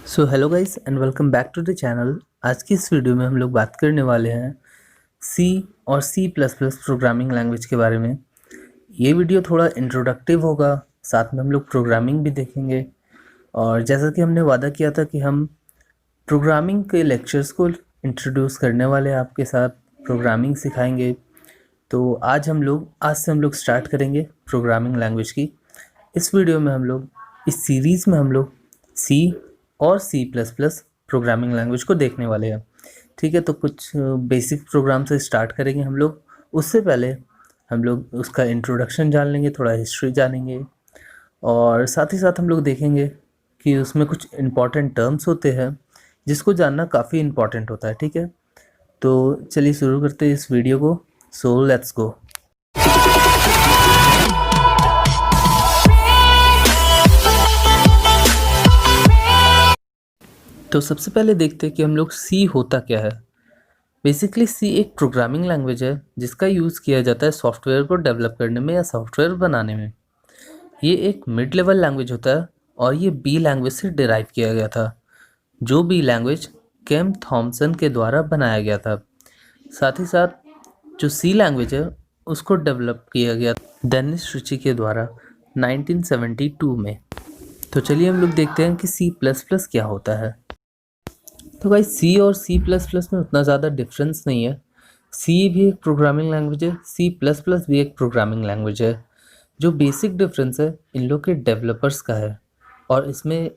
So hello guys and welcome back to the channel. आज की इस वीडियो में हम लोग बात करने वाले हैं सी और C plus plus programming language के बारे में। ये वीडियो थोड़ा इंट्रोडक्टिव होगा, साथ में हम लोग प्रोग्रामिंग भी देखेंगे। और जैसा कि हमने वादा किया था कि हम प्रोग्रामिंग के लेक्चर्स को इंट्रोड्यूस करने वाले हैं, आपके साथ प्रोग्रामिंग सिखाएंगे। तो आज से हम लोग स्टार्ट करेंगे प्रोग्रामिंग लैंग्वेज की। इस वीडियो में हम लोग इस सीरीज़ में हम लोग सी और C plus plus programming language को देखने वाले हैं। ठीक है, तो कुछ बेसिक प्रोग्राम से स्टार्ट करेंगे हम लोग। उससे पहले हम लोग उसका इंट्रोडक्शन जान लेंगे, थोड़ा हिस्ट्री जानेंगे, और साथ ही साथ हम लोग देखेंगे कि उसमें कुछ इम्पॉर्टेंट टर्म्स होते हैं जिसको जानना काफ़ी इम्पॉर्टेंट होता है। ठीक है, तो चलिए शुरू करते हैं इस वीडियो को। सो लेट्स गो। तो सबसे पहले देखते हैं कि हम लोग सी होता क्या है। बेसिकली सी एक प्रोग्रामिंग लैंग्वेज है जिसका यूज़ किया जाता है सॉफ्टवेयर को डेवलप करने में या सॉफ्टवेयर बनाने में। ये एक मिड लेवल लैंग्वेज होता है और ये बी लैंग्वेज से डिराइव किया गया था, जो बी लैंग्वेज केम थॉमसन के द्वारा बनाया गया था। साथ ही साथ जो सी लैंग्वेज है उसको डेवलप किया गया डेनिस रिची के द्वारा 1972 में। तो चलिए हम लोग देखते हैं कि सी प्लस प्लस क्या होता है। तो भाई सी और सी प्लस प्लस में उतना ज़्यादा डिफरेंस नहीं है। सी भी एक प्रोग्रामिंग लैंग्वेज है, सी प्लस प्लस भी एक प्रोग्रामिंग लैंग्वेज है। जो बेसिक डिफरेंस है इन लोग के डेवलपर्स का है, और इसमें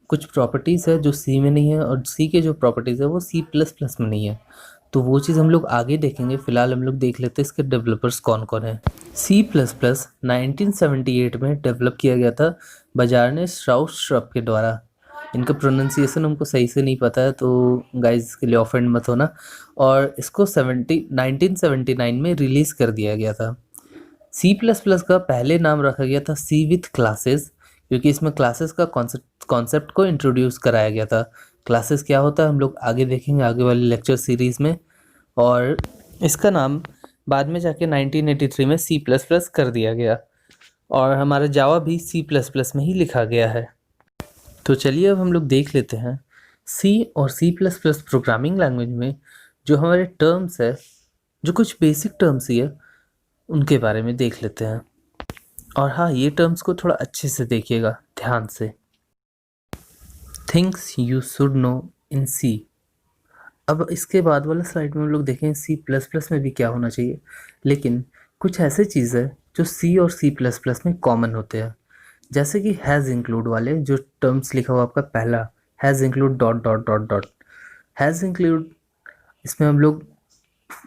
कुछ प्रॉपर्टीज़ है जो सी में नहीं है, और सी के जो प्रॉपर्टीज़ है वो सी प्लस प्लस में नहीं है। तो वो चीज़ हम लोग आगे देखेंगे। फिलहाल हम लोग देख लेते हैं इसके डेवलपर्स कौन कौन है। सी प्लस प्लस 1978 में डेवलप किया गया था बजारने श्राउस श्रब के द्वारा। इनका प्रोनाउंसिएशन हमको सही से नहीं पता है, तो गाइज के लिए ऑफेंड मत होना। और इसको 1979 में रिलीज़ कर दिया गया था। सी प्लस प्लस का पहले नाम रखा गया था सी विथ क्लासेस, क्योंकि इसमें क्लासेस का कॉन्सेप्ट को इंट्रोड्यूस कराया गया था। क्लासेस क्या होता है हम लोग आगे देखेंगे आगे वाले लेक्चर सीरीज़ में। और इसका नाम बाद में जाके 1983 में सी प्लस प्लस कर दिया गया, और हमारा जावा भी सी प्लस प्लस में ही लिखा गया है। तो चलिए अब हम लोग देख लेते हैं सी और C plus plus programming language में जो हमारे टर्म्स है, जो कुछ बेसिक टर्म्स ही है उनके बारे में देख लेते हैं। और हाँ, ये टर्म्स को थोड़ा अच्छे से देखिएगा ध्यान से। Things you should know in C. अब इसके बाद वाला स्लाइड में हम लोग देखें सी प्लस प्लस में भी क्या होना चाहिए, लेकिन कुछ ऐसे चीज़ है जो सी और सी प्लस प्लस में कॉमन होते हैं। जैसे कि हैज़ इंक्लूड वाले जो टर्म्स लिखा हुआ आपका पहला, has include dot dot dot dot. Has include, इसमें हम लोग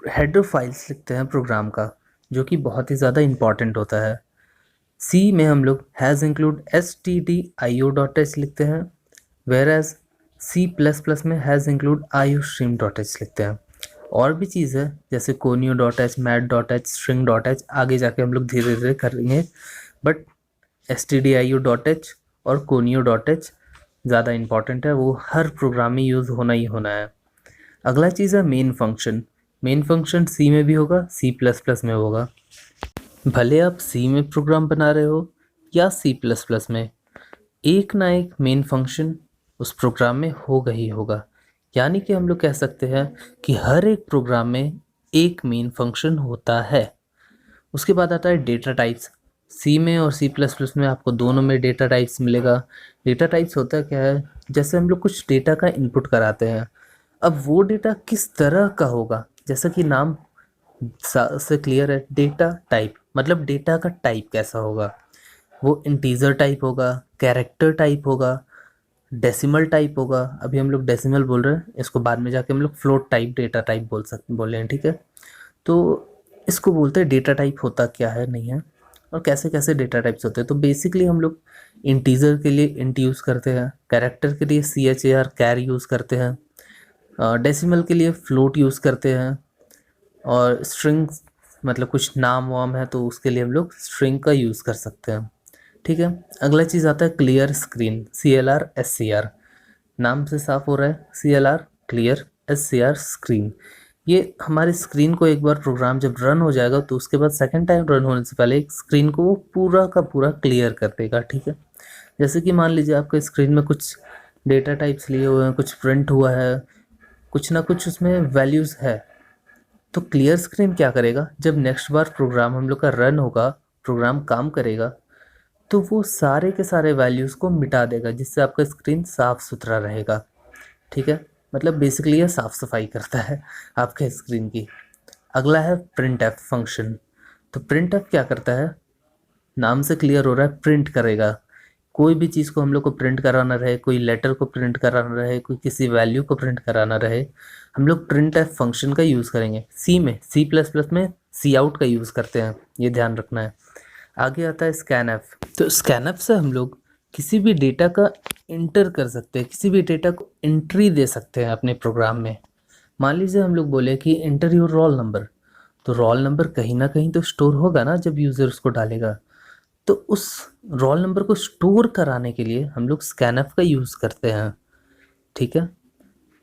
हेडर फाइल्स लिखते हैं प्रोग्राम का, जो कि बहुत ही ज़्यादा इम्पॉर्टेंट होता है। सी में हम लोग हैज़ इंक्लूड stdio.h लिखते हैं, whereas C plus plus में हैज़ इंक्लूड iostream.h लिखते हैं। और भी चीज़ है जैसे conio.h, mat.h, string.h, आगे जाके हम लोग धीरे धीरे करेंगे, बट stdio.h और conio.h ज़्यादा इम्पॉर्टेंट है, वो हर प्रोग्राम में यूज़ होना ही होना है। अगला चीज़ है मेन फंक्शन। मेन फंक्शन सी में भी होगा, सी प्लस प्लस में होगा। भले आप सी में प्रोग्राम बना रहे हो या सी प्लस प्लस में, एक ना एक मेन फंक्शन उस प्रोग्राम में होगा ही होगा। यानी कि हम लोग कह सकते हैं कि हर एक प्रोग्राम में एक मेन फंक्शन होता है। उसके बाद आता है डेटा टाइप्स। सी में और सी प्लस प्लस में आपको दोनों में डेटा टाइप्स मिलेगा। डेटा टाइप्स होता क्या है, जैसे हम लोग कुछ डेटा का इनपुट कराते हैं, अब वो डेटा किस तरह का होगा, जैसा कि नाम से क्लियर है, डेटा टाइप मतलब डेटा का टाइप कैसा होगा। वो इंटीजर टाइप होगा, कैरेक्टर टाइप होगा, डेसिमल टाइप होगा। अभी हम लोग डेसिमल बोल रहे हैं, इसको बाद में जाके हम लोग फ्लोट टाइप डेटा टाइप बोल रहे हैं। ठीक है, तो इसको बोलते हैं डेटा टाइप होता क्या है नहीं है, और कैसे कैसे डेटा टाइप्स होते हैं। तो बेसिकली हम लोग इंटीजर के लिए इंट यूज़ करते हैं, कैरेक्टर के लिए char कैर यूज़ करते हैं, डेसिमल के लिए फ्लोट यूज़ करते हैं, और स्ट्रिंग मतलब कुछ नाम वाम है तो उसके लिए हम लोग स्ट्रिंग का यूज़ कर सकते हैं। ठीक है, अगला चीज़ आता है क्लियर स्क्रीन, CLR SCR। नाम से साफ हो रहा है, CLR क्लियर, SCR स्क्रीन। ये हमारी स्क्रीन को एक बार प्रोग्राम जब रन हो जाएगा तो उसके बाद सेकंड टाइम रन होने से पहले एक स्क्रीन को वो पूरा का पूरा क्लियर कर देगा। ठीक है, जैसे कि मान लीजिए आपके स्क्रीन में कुछ डेटा टाइप्स लिए हुए हैं, कुछ प्रिंट हुआ है, कुछ ना कुछ उसमें वैल्यूज़ है। तो क्लियर स्क्रीन क्या करेगा, जब नेक्स्ट बार प्रोग्राम हम लोग का रन होगा, प्रोग्राम काम करेगा, तो वो सारे के सारे वैल्यूज़ को मिटा देगा, जिससे आपका स्क्रीन साफ सुथरा रहेगा। ठीक है, मतलब बेसिकली ये साफ सफाई करता है आपके स्क्रीन की। अगला है प्रिंट एफ फंक्शन। तो प्रिंट एफ क्या करता है, नाम से क्लियर हो रहा है, प्रिंट करेगा। कोई भी चीज़ को हम लोग को प्रिंट कराना रहे, कोई लेटर को प्रिंट कराना रहे, कोई किसी वैल्यू को प्रिंट कराना रहे, हम लोग प्रिंट एफ फंक्शन का यूज़ करेंगे। सी प्लस प्लस में सी आउट का यूज़ करते हैं, ये ध्यान रखना है। आगे आता है स्कैन एफ। तो स्कैन एफ से हम लोग किसी भी डेटा का इंटर कर सकते हैं, किसी भी डेटा को एंट्री दे सकते हैं अपने प्रोग्राम में। मान लीजिए हम लोग बोले कि एंटर योर रोल नंबर, तो रोल नंबर कहीं ना कहीं तो स्टोर होगा ना जब यूज़र उसको डालेगा। तो उस रोल नंबर को स्टोर कराने के लिए हम लोग स्कैनफ का यूज़ करते हैं। ठीक है,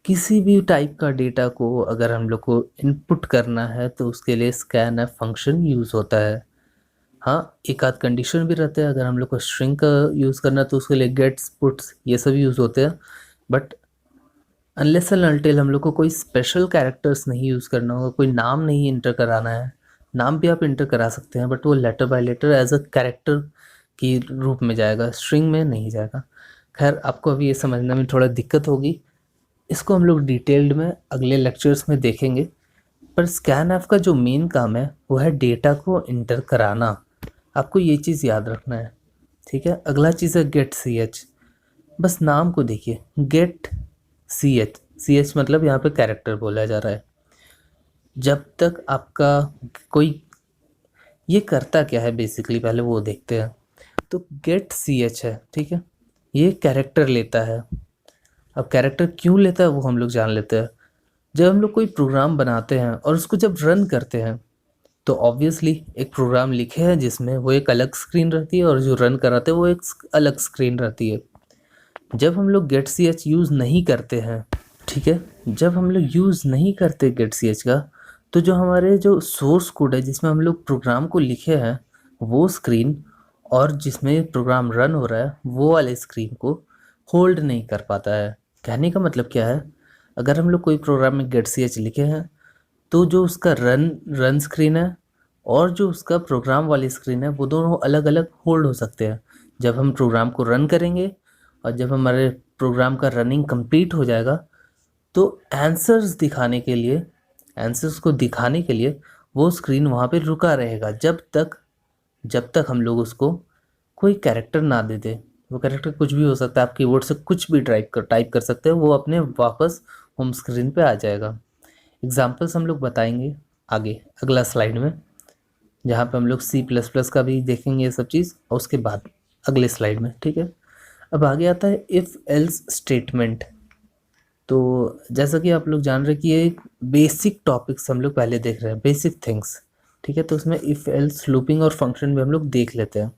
किसी भी टाइप का डेटा को अगर हम लोग को इनपुट करना है तो उसके लिए स्कैनफ फंक्शन यूज़ होता है। हाँ, एक आध कंडीशन भी रहते हैं, अगर हम लोग को स्ट्रिंग का यूज़ करना है तो उसके लिए गेट्स पुट्स ये सब यूज़ होते हैं। बट अनलेस एंड अनटिल हम लोग को कोई स्पेशल कैरेक्टर्स नहीं यूज़ करना होगा, कोई नाम नहीं इंटर कराना है, नाम भी आप इंटर करा सकते हैं बट वो letter by letter as a character की रूप में जाएगा, स्ट्रिंग में नहीं जाएगा। खैर, आपको अभी ये समझने में थोड़ा दिक्कत होगी, इसको हम लोग डिटेल्ड में अगले लेक्चर्स में देखेंगे। पर स्कैन एफ का जो मेन काम है वो है डेटा को इंटर कराना, आपको ये चीज़ याद रखना है। ठीक है, अगला चीज़ है गेट सी एच। बस नाम को देखिए, गेट सी एच मतलब यहाँ पे कैरेक्टर बोला जा रहा है। जब तक आपका कोई, ये करता क्या है बेसिकली पहले वो देखते हैं। तो गेट सी एच है, ठीक है, ये कैरेक्टर लेता है। अब कैरेक्टर क्यों लेता है वो हम लोग जान लेते हैं। जब हम लोग कोई प्रोग्राम बनाते हैं और उसको जब रन करते हैं तो ऑब्वियसली एक प्रोग्राम लिखे हैं जिसमें वो एक अलग स्क्रीन रहती है और जो रन कराते हैं वो एक अलग स्क्रीन रहती है। जब हम लोग गेट सी एच यूज़ नहीं करते हैं, ठीक है, जब हम लोग यूज़ नहीं करते गेट सी एच का, तो जो हमारे जो सोर्स कोड है जिसमें हम लोग प्रोग्राम को लिखे हैं वो स्क्रीन, और जिसमें प्रोग्राम रन हो रहा है वो वाले स्क्रीन को होल्ड नहीं कर पाता है। कहने का मतलब क्या है, अगर हम लोग कोई प्रोग्राम में गेट सी एच लिखे हैं तो जो उसका रन स्क्रीन है और जो उसका प्रोग्राम वाली स्क्रीन है वो दोनों अलग अलग होल्ड हो सकते हैं। जब हम प्रोग्राम को रन करेंगे और जब हमारे प्रोग्राम का रनिंग कंप्लीट हो जाएगा तो आंसर्स को दिखाने के लिए वो स्क्रीन वहाँ पे रुका रहेगा, जब तक हम लोग उसको कोई कैरेक्टर ना दे दे। वो कैरेक्टर कुछ भी हो सकता है, आप कीबोर्ड से कुछ भी टाइप कर सकते हैं, वो अपने वापस होम स्क्रीन पे आ जाएगा। एग्जाम्पल्स हम लोग बताएंगे आगे अगला स्लाइड में, जहाँ पे हम लोग सी प्लस प्लस का भी देखेंगे ये सब चीज़, और उसके बाद अगले स्लाइड में। ठीक है, अब आगे आता है इफ़ एल्स स्टेटमेंट। तो जैसा कि आप लोग जान रहे हैं कि ये एक बेसिक टॉपिक्स हम लोग पहले देख रहे हैं, बेसिक थिंग्स। ठीक है, तो उसमें इफ़ एल्स लूपिंग और फंक्शन भी हम लोग देख लेते हैं।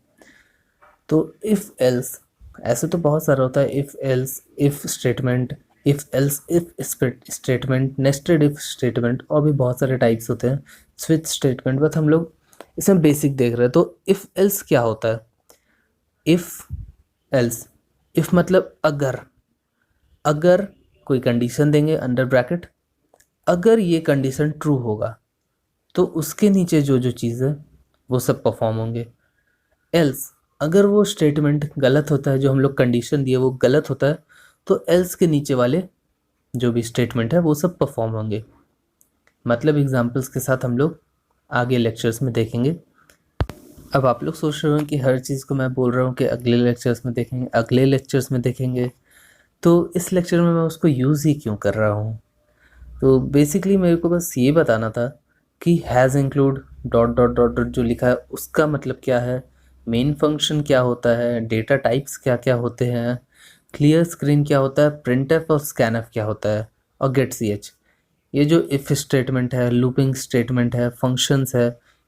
तो इफ़ एल्स ऐसे तो बहुत सारा होता है, if else, if statement, if else if statement, nested if statement, और भी बहुत सारे टाइप्स होते हैं, स्विच स्टेटमेंट। बस हम लोग इसमें बेसिक देख रहे हैं। तो इफ़ एल्स क्या होता है, इफ़ एल्स, इफ़ मतलब अगर कोई कंडीशन देंगे अंडर ब्रैकेट, अगर ये कंडीशन ट्रू होगा तो उसके नीचे जो जो चीज़ है वो सब परफॉर्म होंगे। एल्स, अगर वो स्टेटमेंट गलत होता है, जो हम लोग कंडीशन दिए वो गलत होता है, तो एल्स के नीचे वाले जो भी स्टेटमेंट है वो सब परफॉर्म होंगे। मतलब एग्जांपल्स के साथ हम लोग आगे लेक्चर्स में देखेंगे। अब आप लोग सोच रहे हो कि हर चीज़ को मैं बोल रहा हूँ कि अगले लेक्चर्स में देखेंगे, तो इस लेक्चर में मैं उसको यूज़ ही क्यों कर रहा हूँ। तो बेसिकली मेरे को बस ये बताना था कि has include dot dot dot dot जो लिखा है उसका मतलब क्या है, मेन फंक्शन क्या होता है, डेटा टाइप्स क्या क्या होते हैं, क्लियर स्क्रीन क्या होता है, प्रिंटफ और स्कैनफ क्या होता है, और गेट सी एच। ये जो इफ़ स्टेटमेंट है, लूपिंग स्टेटमेंट है, फंक्शंस है,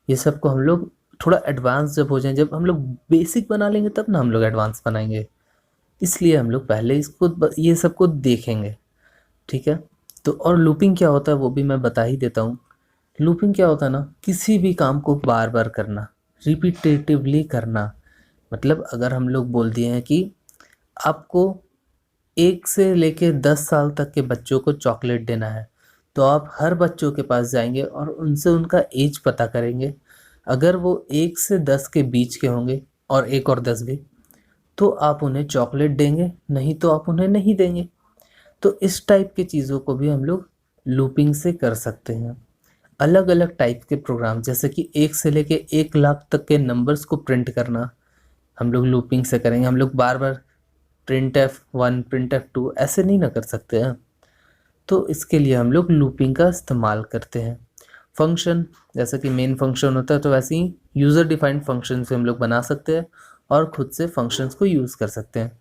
ये सब को हम लोग थोड़ा एडवांस जब हो जाए, जब हम लोग बेसिक बना लेंगे तब ना हम लोग एडवांस बनाएंगे। इसलिए हम लोग पहले ये सब को देखेंगे। ठीक है, तो और लूपिंग क्या होता है वो भी मैं बता ही देता हूँ। लूपिंग क्या होता है ना, किसी भी काम को बार बार करना, रिपीटेटिवली करना। मतलब अगर हम लोग बोल दिए हैं कि आपको 1 से लेके 10 साल तक के बच्चों को चॉकलेट देना है, तो आप हर बच्चों के पास जाएंगे और उनसे उनका एज पता करेंगे। अगर वो 1 से 10 के बीच के होंगे और 1 और 10 भी, तो आप उन्हें चॉकलेट देंगे, नहीं तो आप उन्हें नहीं देंगे। तो इस टाइप की चीज़ों को भी हम लोग लूपिंग से कर सकते हैं। अलग अलग टाइप के प्रोग्राम, जैसे कि 1 से लेके 1 लाख तक के नंबर्स को प्रिंट करना, हम लोग लूपिंग से करेंगे। हम लोग बार बार printf1 printf2 ऐसे नहीं ना कर सकते हैं। तो इसके लिए हम लोग लूपिंग का इस्तेमाल करते हैं। फंक्शन, जैसा कि मेन फंक्शन होता है, तो वैसे ही यूज़र डिफाइंड फंक्शन से हम लोग बना सकते हैं और ख़ुद से फंक्शंस को यूज़ कर सकते हैं।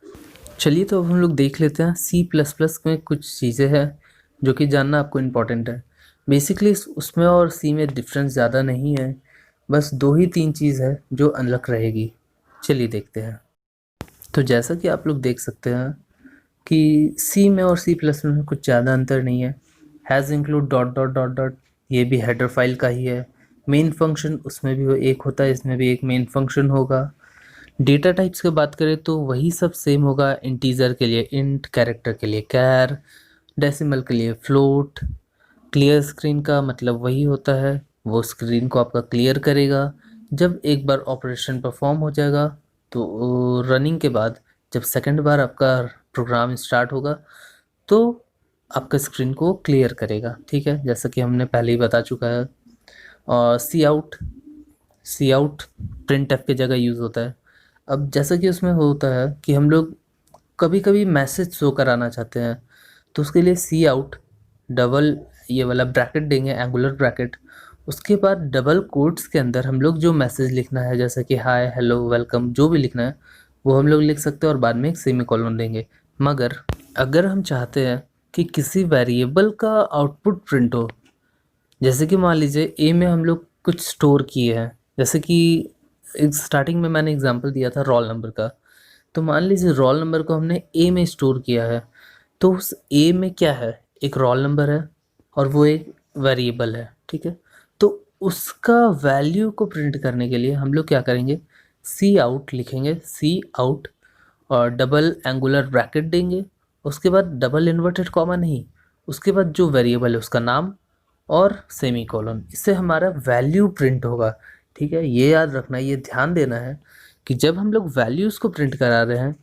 चलिए तो अब हम लोग देख लेते हैं सी प्लस प्लस में कुछ चीज़ें हैं जो कि जानना आपको इम्पोर्टेंट है। बेसिकली उसमें और सी में डिफरेंस ज़्यादा नहीं है, बस 2 ही 3 चीज़ है जो अलग रहेगी। चलिए देखते हैं। तो जैसा कि आप लोग देख सकते हैं कि सी में और सी प्लस में कुछ ज़्यादा अंतर नहीं है। Has include dot dot dot dot, ये भी हेडर फाइल का ही है। मेन फंक्शन उसमें भी वो एक होता है, इसमें भी एक मेन फंक्शन होगा। डेटा टाइप्स की बात करें तो वही सब सेम होगा। इंटीजर के लिए इंट, कैरेक्टर के लिए कैर, डेसिमल के लिए फ्लोट। क्लियर स्क्रीन का मतलब वही होता है, वो स्क्रीन को आपका क्लियर करेगा जब एक बार ऑपरेशन परफॉर्म हो जाएगा। तो रनिंग के बाद जब सेकंड बार आपका प्रोग्राम स्टार्ट होगा तो आपका स्क्रीन को क्लियर करेगा, ठीक है, जैसा कि हमने पहले ही बता चुका है। और सी आउट प्रिंट एफ की जगह यूज़ होता है। अब जैसा कि उसमें होता है कि हम लोग कभी कभी मैसेज शो कराना चाहते हैं, तो उसके लिए सी आउट डबल ये वाला ब्रैकेट देंगे, एंगुलर ब्रैकेट। उसके बाद डबल कोट्स के अंदर हम लोग जो मैसेज लिखना है, जैसे कि हाय, हेलो, वेलकम, जो भी लिखना है वो हम लोग लिख सकते हैं और बाद में एक सेमीकोलन देंगे। मगर अगर हम चाहते हैं कि किसी वेरिएबल का आउटपुट प्रिंट हो, जैसे कि मान लीजिए ए में हम लोग कुछ स्टोर किए हैं, जैसे कि स्टार्टिंग में मैंने एग्जांपल दिया था रोल नंबर का। तो मान लीजिए रोल नंबर को हमने ए में स्टोर किया है, तो उस ए में क्या है, एक रोल नंबर है और वो एक वेरिएबल है, ठीक है। तो उसका वैल्यू को प्रिंट करने के लिए हम लोग क्या करेंगे, सी आउट लिखेंगे, सी आउट और डबल एंगुलर ब्रैकेट देंगे। उसके बाद डबल इन्वर्टेड कॉमा नहीं, उसके बाद जो वेरिएबल है उसका नाम और सेमीकोलन, इससे हमारा वैल्यू प्रिंट होगा, ठीक है। ये याद रखना, ये ध्यान देना है कि जब हम लोग वैल्यूज़ को प्रिंट करा रहे हैं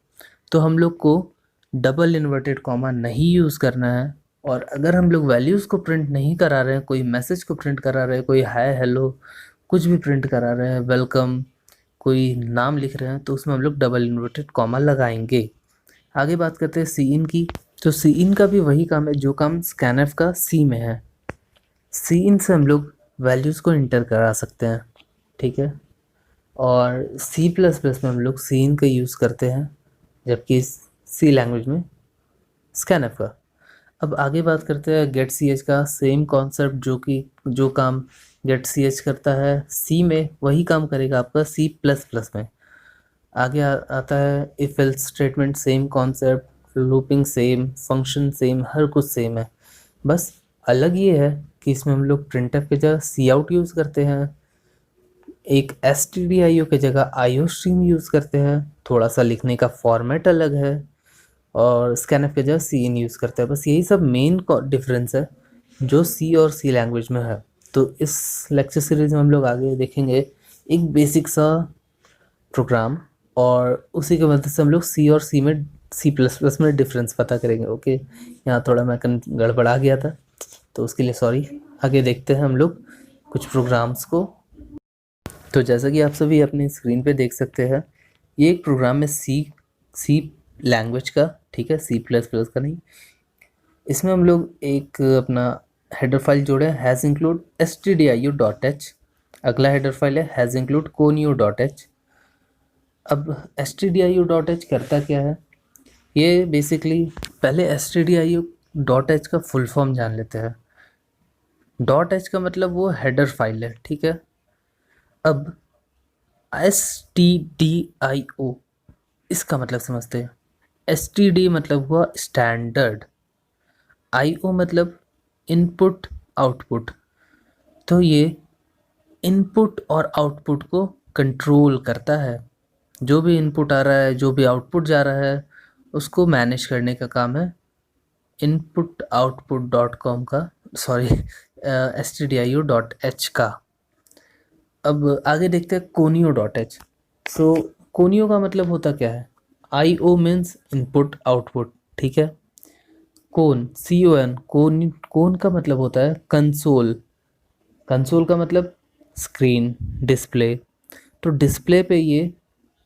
तो हम लोग को डबल इन्वर्टेड कॉमा नहीं यूज़ करना है। और अगर हम लोग वैल्यूज़ को प्रिंट नहीं करा रहे हैं, कोई मैसेज को प्रिंट करा रहे हैं, कोई हाय, हेलो, कुछ भी प्रिंट करा रहे हैं, वेलकम, कोई नाम लिख रहे हैं, तो उसमें हम लोग डबल इन्वर्टेड कॉमा लगाएंगे। आगे बात करते हैं सी इन की। तो सी इन का भी वही काम है जो काम स्कैनफ का सी में है। सी इन से हम लोग वैल्यूज़ को इंटर करा सकते हैं, ठीक है। और सी प्लस प्लस में हम लोग सी इन का यूज़ करते हैं, जबकि सी लैंग्वेज में स्कैनफ का। अब आगे बात करते हैं गेट सी एच का। सेम कॉन्सेप्ट, जो काम गेट सी एच करता है सी में, वही काम करेगा आपका सी प्लस प्लस में। आगे आता है if else statement, same concept, looping same, function same, हर कुछ सेम है। बस अलग ये है कि इसमें हम लोग प्रिंटफ की जगह सी आउट यूज़ करते हैं, एक एस टी डी आई ओ की जगह आई ओ स्ट्रीम यूज़ करते हैं, थोड़ा सा लिखने का फॉर्मेट अलग है, और स्कैनफ की जगह सी इन यूज़ करते हैं। बस यही सब मेन डिफरेंस है जो सी और सी लैंग्वेज में है। तो इस लेक्चर सीरीज में हम लोग आगे देखेंगे एक बेसिक सा प्रोग्राम, और उसी की मदद से हम लोग सी और सी प्लस प्लस में डिफरेंस पता करेंगे। ओके, यहाँ थोड़ा मैं गड़बड़ा गया था, तो उसके लिए सॉरी। आगे देखते हैं हम लोग कुछ प्रोग्राम्स को। तो जैसा कि आप सभी अपनी स्क्रीन पे देख सकते हैं, ये एक प्रोग्राम है सी लैंग्वेज का, ठीक है, सी प्लस प्लस का नहीं। इसमें हम लोग एक अपना हेडर फाइल जोड़े, हैज़ इंक्लूड stdio.h। अगला हेडर फाइल है हैज़ इंक्लूड conio.h। अब stdio.h करता क्या है, ये बेसिकली पहले stdio.h का फुल फॉर्म जान लेते हैं। .h का मतलब वो हेडर फाइल है, ठीक है। अब stdio इसका मतलब समझते हैं। std मतलब हुआ स्टैंडर्ड, IO मतलब इनपुट आउटपुट। तो ये इनपुट और आउटपुट को कंट्रोल करता है। जो भी इनपुट आ रहा है, जो भी आउटपुट जा रहा है, उसको मैनेज करने का काम है input-output.com का, सॉरी stdio.h का। अब आगे देखते हैं कोनियो डॉट एच। सो कोनियो का मतलब होता क्या है? आई ओ मीन्स इनपुट आउटपुट, ठीक है। कोन सी ओ एन, कोन कोन का मतलब होता है कंसोल। कंसोल का मतलब स्क्रीन, डिस्प्ले। तो डिस्प्ले पे ये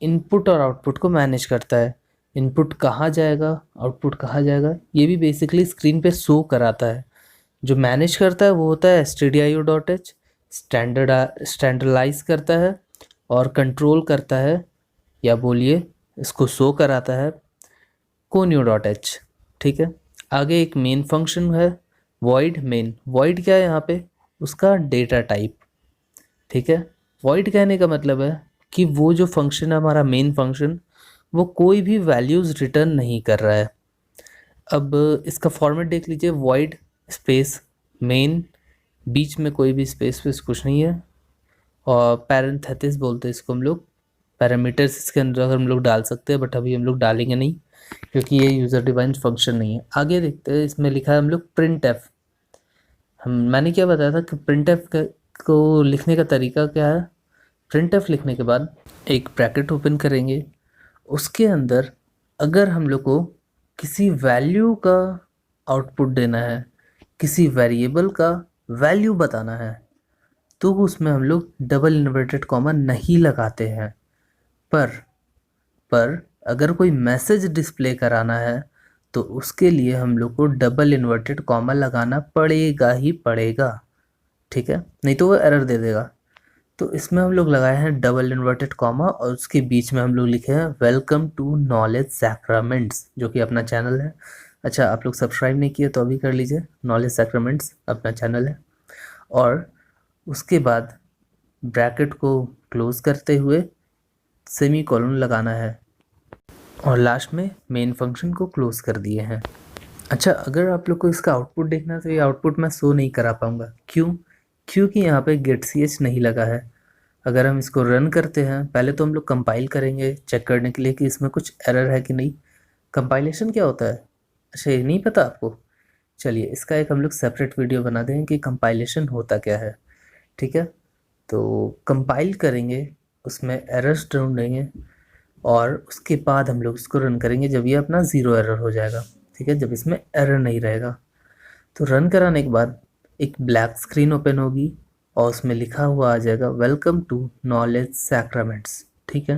इनपुट और आउटपुट को मैनेज करता है। इनपुट कहाँ जाएगा, आउटपुट कहाँ जाएगा, ये भी बेसिकली स्क्रीन पे शो कराता है। जो मैनेज करता है वो होता है stdio.h, स्टैंडर्डाइज करता है और कंट्रोल करता है, या बोलिए इसको शो कराता है conio.h, ठीक है। आगे एक मेन फंक्शन है void main। void क्या है यहाँ पे? उसका डेटा टाइप, ठीक है। void कहने का मतलब है कि वो जो फंक्शन है हमारा मेन फंक्शन, वो कोई भी वैल्यूज़ रिटर्न नहीं कर रहा है। अब इसका फॉर्मेट देख लीजिए, void स्पेस मेन, बीच में कोई भी स्पेस कुछ नहीं है, और पैरेंथेसिस बोलते हैं इसको हम लोग। पैरामीटर्स इसके अंदर हम लोग डाल सकते हैं, बट अभी हम लोग डालेंगे नहीं क्योंकि ये यूज़र डिफाइंड फंक्शन नहीं है। आगे देखते हैं, इसमें लिखा है हम लोग प्रिंट एफ। मैंने क्या बताया था कि प्रिंट एफ को लिखने का तरीका क्या है? प्रिंट एफ लिखने के बाद एक ब्रैकेट ओपन करेंगे, उसके अंदर अगर हम लोग को किसी वैल्यू का आउटपुट देना है, किसी वेरिएबल का वैल्यू बताना है, तो उसमें हम लोग डबल इन्वर्टेड कॉमा नहीं लगाते हैं। पर अगर कोई मैसेज डिस्प्ले कराना है तो उसके लिए हम लोग को डबल इन्वर्टेड कॉमा लगाना पड़ेगा ही पड़ेगा, ठीक है, नहीं तो वो एरर दे देगा। तो इसमें हम लोग लगाए हैं डबल इन्वर्टेड कॉमा, और उसके बीच में हम लोग लिखे हैं वेलकम टू नॉलेज सैक्रामेंट्स, जो कि अपना चैनल है। अच्छा, आप लोग सब्सक्राइब नहीं किए तो अभी कर लीजिए, नॉलेज सैक्रामेंट्स अपना चैनल है। और उसके बाद ब्रैकेट को क्लोज करते हुए सेमी कॉलन लगाना है, और लास्ट में मेन फंक्शन को क्लोज कर दिए हैं। अच्छा, अगर आप लोग को इसका आउटपुट देखना है तो ये आउटपुट मैं शो नहीं करा पाऊँगा। क्यों? क्योंकि यहाँ पे गेट सी एच नहीं लगा है। अगर हम इसको रन करते हैं, पहले तो हम लोग कंपाइल करेंगे चेक करने के लिए कि इसमें कुछ एरर है कि नहीं। कंपाइलेशन क्या होता है? अच्छा, ये नहीं पता आपको? चलिए, इसका एक हम लोग सेपरेट वीडियो बना देंगे कि कंपाइलेशन होता क्या है, ठीक है। तो कंपाइल करेंगे, उसमें एरर्स ढूंढेंगे, और उसके बाद हम लोग इसको रन करेंगे जब ये अपना ज़ीरो एरर हो जाएगा, ठीक है, जब इसमें एरर नहीं रहेगा। तो रन कराने के बाद एक ब्लैक स्क्रीन ओपन होगी और उसमें लिखा हुआ आ जाएगा वेलकम टू नॉलेज सैक्रामेंट्स, ठीक है।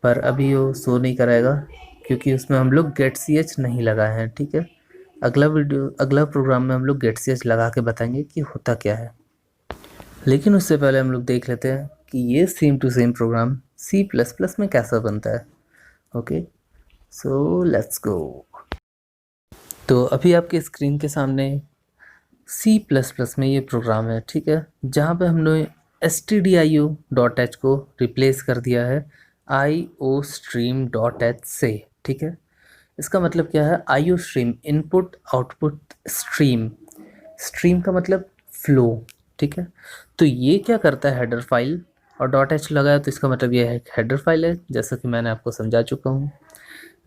पर अभी वो शो नहीं कराएगा क्योंकि उसमें हम लोग गेट सी एच नहीं लगाए हैं, ठीक है। अगला प्रोग्राम में हम लोग गेट सी एच लगा के बताएंगे कि होता क्या है। लेकिन उससे पहले हम लोग देख लेते हैं कि ये same to same program C plus plus में कैसा बनता है। Okay, so let's go. तो अभी आपके स्क्रीन के सामने सी प्लस प्लस में ये प्रोग्राम है, ठीक है, जहाँ पे हमने stdio.h को रिप्लेस कर दिया है iostream.h से, ठीक है। इसका मतलब क्या है? IO stream, input output stream. Stream का मतलब फ्लो, ठीक है। तो ये क्या करता है? हेडर फाइल, और डॉट एच लगाया तो इसका मतलब ये है हेडर फाइल है, जैसा कि मैंने आपको समझा चुका हूँ।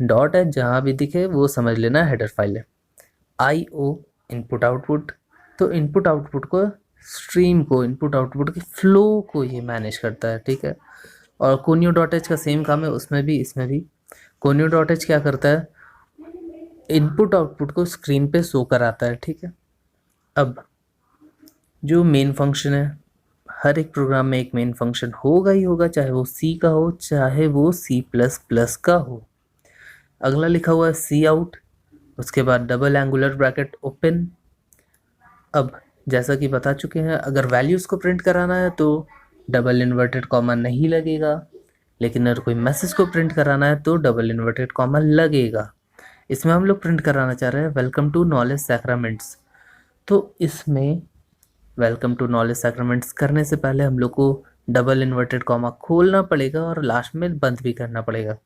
डॉट एच जहाँ भी दिखे वो समझ लेना हेडर फाइल है। IO इनपुट आउटपुट, तो इनपुट आउटपुट को, स्ट्रीम को, इनपुट आउटपुट के फ्लो को ये मैनेज करता है, ठीक है। और कोनियो डॉट एच का सेम काम है, उसमें भी इसमें भी। कोनियो डॉट एच क्या करता है? इनपुट आउटपुट को स्क्रीन पे शो कराता है, ठीक है। अब जो मेन फंक्शन है, हर एक प्रोग्राम में एक मेन फंक्शन होगा ही होगा, चाहे वो सी का हो चाहे वो सी प्लस प्लस का हो। अगला लिखा हुआ है सी आउट, उसके बाद डबल एंगुलर ब्रैकेट ओपन। अब जैसा कि बता चुके हैं, अगर वैल्यूज़ को प्रिंट कराना है तो डबल इन्वर्टेड कॉमा नहीं लगेगा, लेकिन अगर कोई मैसेज को प्रिंट कराना है तो डबल इन्वर्टेड कॉमा लगेगा। इसमें हम लोग प्रिंट कराना चाह रहे हैं वेलकम टू नॉलेज सैक्रामेंट्स। तो इसमें वेलकम टू नॉलेज सैक्रामेंट्स करने से पहले हम लोग को डबल इन्वर्टेड कॉमा खोलना पड़ेगा और लास्ट में बंद भी करना पड़ेगा,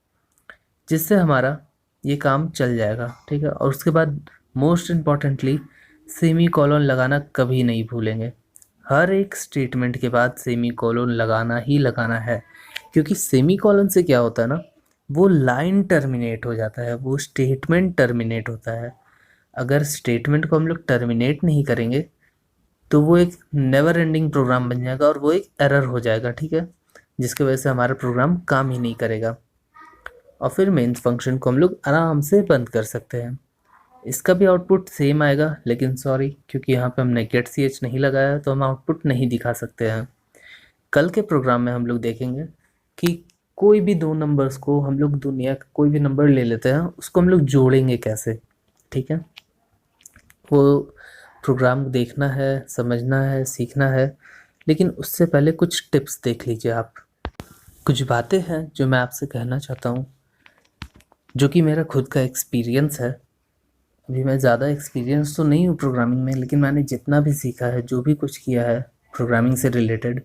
जिससे हमारा ये काम चल जाएगा, ठीक है। और उसके बाद मोस्ट इम्पॉर्टेंटली सेमी कॉलन लगाना कभी नहीं भूलेंगे। हर एक स्टेटमेंट के बाद सेमी कॉलन लगाना ही लगाना है, क्योंकि सेमी कॉलन से क्या होता है ना, वो लाइन टर्मिनेट हो जाता है, वो स्टेटमेंट टर्मिनेट होता है। अगर स्टेटमेंट को हम लोग टर्मिनेट नहीं करेंगे तो वो एक नेवर एंडिंग प्रोग्राम बन जाएगा और वो एक एरर हो जाएगा, ठीक है, जिसकी वजह से हमारा प्रोग्राम काम ही नहीं करेगा और फिर मेंस फंक्शन को हम लोग आराम से बंद कर सकते हैं। इसका भी आउटपुट सेम आएगा, लेकिन सॉरी, क्योंकि यहाँ पे हमने गेट सी एच नहीं लगाया तो हम आउटपुट नहीं दिखा सकते हैं। कल के प्रोग्राम में हम लोग देखेंगे कि कोई भी दो नंबर्स को हम लोग दुनिया का कोई भी नंबर ले लेते हैं, उसको हम लोग जोड़ेंगे कैसे, ठीक है। वो प्रोग्राम देखना है, समझना है, सीखना है, लेकिन उससे पहले कुछ टिप्स देख लीजिए आप। कुछ बातें हैं जो मैं आपसे कहना चाहता हूँ, जो कि मेरा खुद का एक्सपीरियंस है। अभी मैं ज़्यादा एक्सपीरियंस तो नहीं हूँ प्रोग्रामिंग में, लेकिन मैंने जितना भी सीखा है, जो भी कुछ किया है प्रोग्रामिंग से रिलेटेड,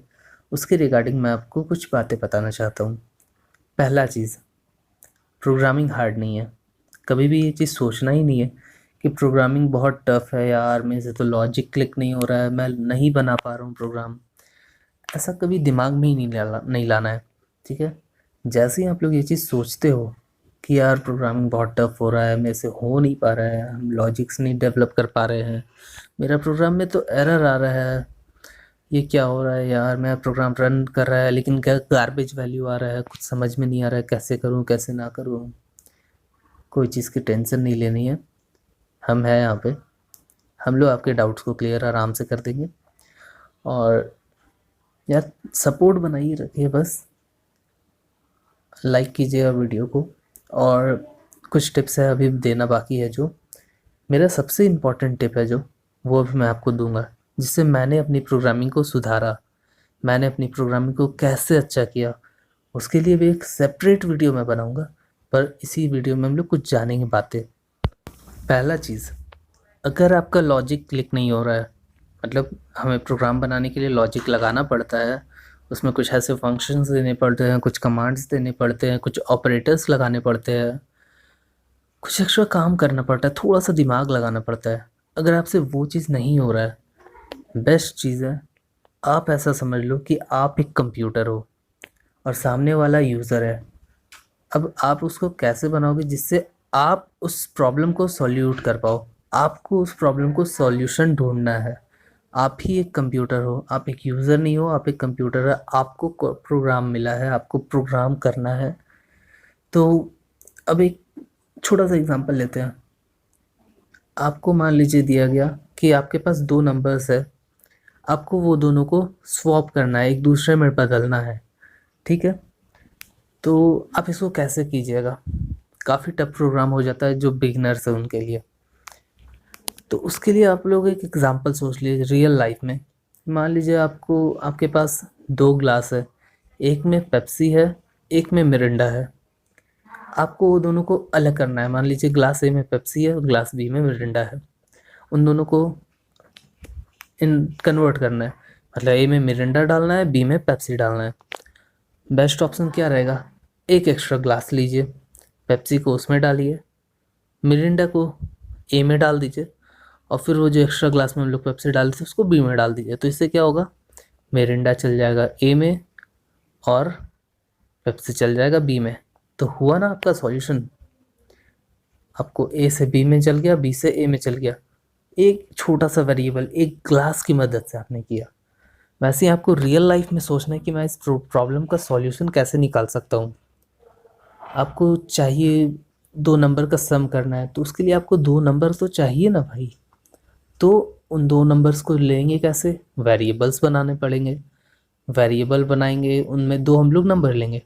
उसके रिगार्डिंग मैं आपको कुछ बातें बताना चाहता हूँ। पहला चीज़, प्रोग्रामिंग हार्ड नहीं है। कभी भी ये चीज़ सोचना ही नहीं है कि प्रोग्रामिंग बहुत टफ है यार, मेरे से तो लॉजिक क्लिक नहीं हो रहा है, मैं नहीं बना पा रहा हूँ प्रोग्राम। ऐसा कभी दिमाग में ही नहीं लाना है, ठीक है। जैसे ही आप लोग ये चीज़ सोचते हो कि यार प्रोग्रामिंग बहुत टफ हो रहा है, मेरे से हो नहीं पा रहा है, हम लॉजिक्स नहीं डेवलप कर पा रहे हैं, मेरा प्रोग्राम में तो एरर आ रहा है, ये क्या हो रहा है यार, मेरा प्रोग्राम रन कर रहा है लेकिन क्या गार्बेज वैल्यू आ रहा है, कुछ समझ में नहीं आ रहा है, कैसे करूँ कैसे ना करूँ। कोई चीज़ की टेंशन नहीं लेनी है, हम हैं यहाँ पे, हम लोग आपके डाउट्स को क्लियर आराम से कर देंगे। और यार सपोर्ट बनाइए रखिए, बस लाइक कीजिएगा वीडियो को। और कुछ टिप्स है अभी देना बाकी है, जो मेरा सबसे इम्पोर्टेंट टिप है जो, वो भी मैं आपको दूंगा, जिससे मैंने अपनी प्रोग्रामिंग को सुधारा, मैंने अपनी प्रोग्रामिंग को कैसे अच्छा किया, उसके लिए भी एक सेपरेट वीडियो मैं बनाऊंगा। पर इसी वीडियो में हम लोग कुछ जानेंगे बातें। पहला चीज़, अगर आपका लॉजिक क्लिक नहीं हो रहा है, मतलब हमें प्रोग्राम बनाने के लिए लॉजिक लगाना पड़ता है, उसमें कुछ ऐसे फंक्शंस देने पड़ते हैं, कुछ कमांड्स देने पड़ते हैं, कुछ ऑपरेटर्स लगाने पड़ते हैं, कुछ एक्स्ट्रा काम करना पड़ता है, थोड़ा सा दिमाग लगाना पड़ता है। अगर आपसे वो चीज़ नहीं हो रहा है, बेस्ट चीज़ है, आप ऐसा समझ लो कि आप एक कंप्यूटर हो और सामने वाला यूज़र है। अब आप उसको कैसे बनाओगे जिससे आप उस प्रॉब्लम को सॉल्यूट कर पाओ। आपको उस प्रॉब्लम को सॉल्यूशन ढूंढना है। आप ही एक कंप्यूटर हो, आप एक यूज़र नहीं हो, आप एक कंप्यूटर है। आपको प्रोग्राम मिला है, आपको प्रोग्राम करना है। तो अब एक छोटा सा एग्जांपल लेते हैं। आपको मान लीजिए दिया गया कि आपके पास दो नंबर्स है, आपको वो दोनों को स्वैप करना है, एक दूसरे में बदलना है, ठीक है। तो आप इसको कैसे कीजिएगा, काफ़ी टफ प्रोग्राम हो जाता है जो बिगिनर्स है उनके लिए। तो उसके लिए आप लोग एक एग्जांपल सोच लीजिए रियल लाइफ में। मान लीजिए आपको, आपके पास दो ग्लास है, एक में पेप्सी है, एक में मिरिंडा है। आपको वो दोनों को अलग करना है। मान लीजिए ग्लास ए में पेप्सी है और ग्लास बी में मिरिंडा है। उन दोनों को इन कन्वर्ट करना है, मतलब ए में मिरिंडा डालना है, बी में पेप्सी डालना है। बेस्ट ऑप्शन क्या रहेगा, एक एक्स्ट्रा ग्लास लीजिए, पेप्सी को उसमें डालिए, मिरिंडा को ए में डाल दीजिए, और फिर वो जो एक्स्ट्रा ग्लास में हम लोग पेप्सी डाले थे उसको बी में डाल दीजिए। तो इससे क्या होगा, मिरिंडा चल जाएगा ए में और पेप्सी चल जाएगा बी में। तो हुआ ना आपका सॉल्यूशन, आपको ए से बी में चल गया, बी से ए में चल गया। एक छोटा सा वेरिएबल, एक ग्लास की मदद से आपने किया। वैसे ही आपको रियल लाइफ में सोचना है कि मैं इस प्रॉब्लम का सॉल्यूशन कैसे निकाल सकता हूँ। आपको चाहिए दो नंबर का सम करना है, तो उसके लिए आपको दो नंबर तो चाहिए ना भाई। तो उन दो नंबर्स को लेंगे कैसे, वेरिएबल्स बनाने पड़ेंगे। वेरिएबल बनाएंगे, उनमें दो हम लोग नंबर लेंगे।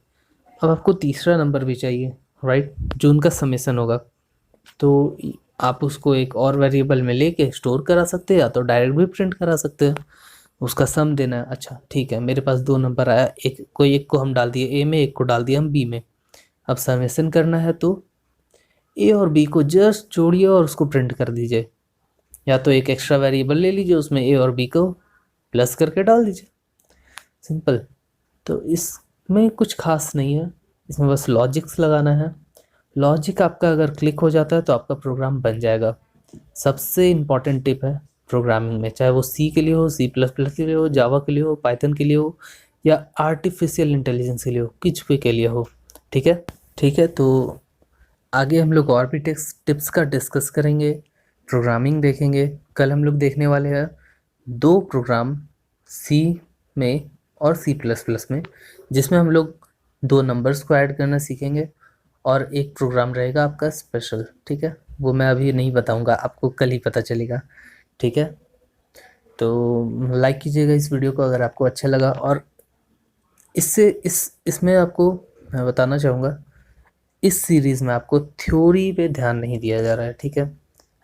अब आपको तीसरा नंबर भी चाहिए, राइट, जो उनका समेसन होगा। तो आप उसको एक और वेरिएबल में लेके स्टोर करा सकते हैं, या तो डायरेक्ट भी प्रिंट करा सकते हैं। उसका सम देना है। अच्छा ठीक है, मेरे पास दो नंबर आया, एक को हम डाल दिए ए में, एक को डाल दिया हम बी में। अब समेसन करना है तो ए और बी को जस्ट जोड़िए और उसको प्रिंट कर दीजिए, या तो एक एक्स्ट्रा वेरिएबल ले लीजिए, उसमें ए और बी को प्लस करके डाल दीजिए, सिंपल। तो इसमें कुछ खास नहीं है, इसमें बस लॉजिक्स लगाना है। लॉजिक आपका अगर क्लिक हो जाता है तो आपका प्रोग्राम बन जाएगा। सबसे इम्पॉर्टेंट टिप है प्रोग्रामिंग में, चाहे वो सी के लिए हो, सी प्लस प्लस के लिए हो, जावा के लिए हो, पाइथन के लिए हो, या आर्टिफिशियल इंटेलिजेंस के लिए हो, कुछ भी के लिए हो, ठीक है। ठीक है, तो आगे हम लोग और भी टिप्स का डिस्कस करेंगे, प्रोग्रामिंग देखेंगे। कल हम लोग देखने वाले हैं दो प्रोग्राम सी में और सी प्लस प्लस में, जिसमें हम लोग दो नंबर्स को ऐड करना सीखेंगे, और एक प्रोग्राम रहेगा आपका स्पेशल। ठीक है, वो मैं अभी नहीं बताऊंगा, आपको कल ही पता चलेगा। ठीक है, तो लाइक कीजिएगा इस वीडियो को अगर आपको अच्छा लगा। और इसमें आपको मैं बताना चाहूँगा, इस सीरीज़ में आपको थ्योरी पे ध्यान नहीं दिया जा रहा है। ठीक है,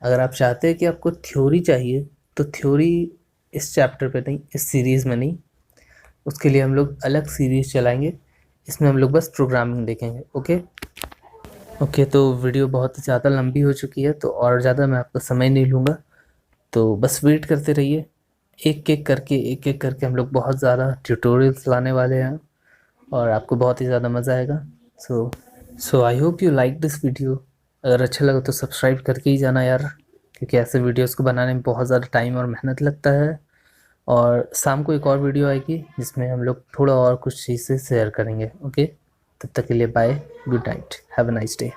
अगर आप चाहते हैं कि आपको थ्योरी चाहिए तो थ्योरी इस चैप्टर पे नहीं, इस सीरीज़ में नहीं, उसके लिए हम लोग अलग सीरीज़ चलाएंगे। इसमें हम लोग बस प्रोग्रामिंग देखेंगे। ओके ओके, तो वीडियो बहुत ज़्यादा लंबी हो चुकी है, तो और ज़्यादा मैं आपका समय नहीं लूँगा, तो बस वेट करते रहिए। एक एक करके हम लोग बहुत ज़्यादा ट्यूटोरियल्स लाने वाले हैं, और आपको बहुत ही ज़्यादा मज़ा आएगा। So I hope you like this video. अगर अच्छा लगा तो सब्सक्राइब करके ही जाना यार, क्योंकि ऐसे वीडियोस को बनाने में बहुत ज़्यादा टाइम और मेहनत लगता है। और शाम को एक और वीडियो आएगी जिसमें हम लोग थोड़ा और कुछ चीज़ें शेयर करेंगे। ओके, तब तक के लिए bye, good night, have a nice day.